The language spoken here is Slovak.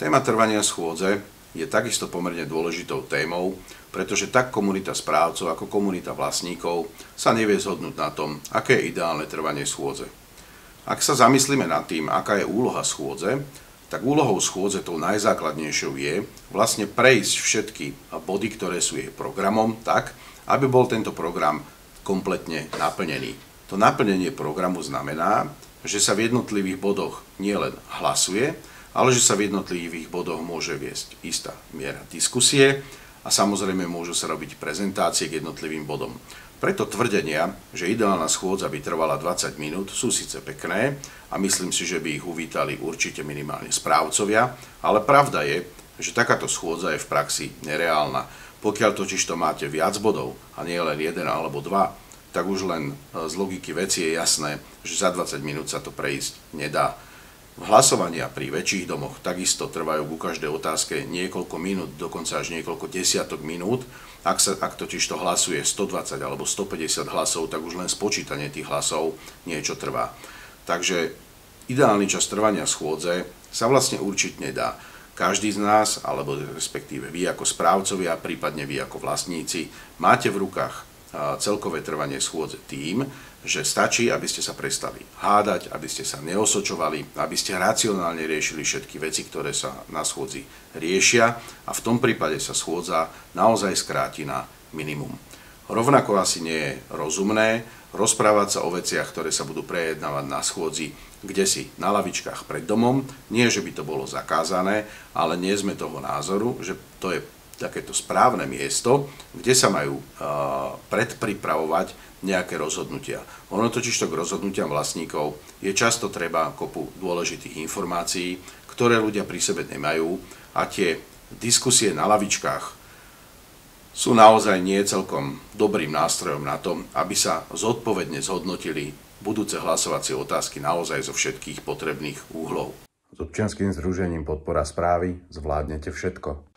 Téma trvania schôdze je takisto pomerne dôležitou témou, pretože tak komunita správcov ako komunita vlastníkov sa nevie zhodnúť na tom, aké je ideálne trvanie schôdze. Ak sa zamyslíme nad tým, aká je úloha schôdze, tak úlohou schôdze tou najzákladnejšou je vlastne prejsť všetky body, ktoré sú jej programom, tak, aby bol tento program kompletne naplnený. To naplnenie programu znamená, že sa v jednotlivých bodoch nielen hlasuje, ale že sa v jednotlivých bodoch môže viesť istá miera diskusie a samozrejme môžu sa robiť prezentácie k jednotlivým bodom. Preto tvrdenia, že ideálna schôdza by trvala 20 minút, sú síce pekné a myslím si, že by ich uvítali určite minimálne správcovia, ale pravda je, že takáto schôdza je v praxi nereálna. Pokiaľ totižto máte viac bodov a nie len jeden alebo dva, tak už len z logiky veci je jasné, že za 20 minút sa to prejsť nedá. Hlasovania pri väčších domoch takisto trvajú ku každej otázke niekoľko minút, dokonca až niekoľko desiatok minút. Ak totiž to hlasuje 120 alebo 150 hlasov, tak už len spočítanie tých hlasov niečo trvá. Takže ideálny čas trvania schôdze sa vlastne určiť nedá. Každý z nás, alebo respektíve vy ako správcovia, prípadne vy ako vlastníci, máte v rukách celkové trvanie schôdze tým, že stačí, aby ste sa prestali hádať, aby ste sa neosočovali, aby ste racionálne riešili všetky veci, ktoré sa na schôdzi riešia a v tom prípade sa schôdza naozaj skráti na minimum. Rovnako asi nie je rozumné rozprávať sa o veciach, ktoré sa budú prejednávať na schôdzi kdesi na lavičkách pred domom. Nie, že by to bolo zakázané, ale nie sme toho názoru, že to je takéto správne miesto, kde sa majú predpripravovať nejaké rozhodnutia. Ono totižto k rozhodnutiam vlastníkov je často treba kopu dôležitých informácií, ktoré ľudia pri sebe nemajú a tie diskusie na lavičkách sú naozaj nie celkom dobrým nástrojom na to, aby sa zodpovedne zhodnotili budúce hlasovacie otázky naozaj zo všetkých potrebných úhlov. S občianskym združením Podpora správy zvládnete všetko.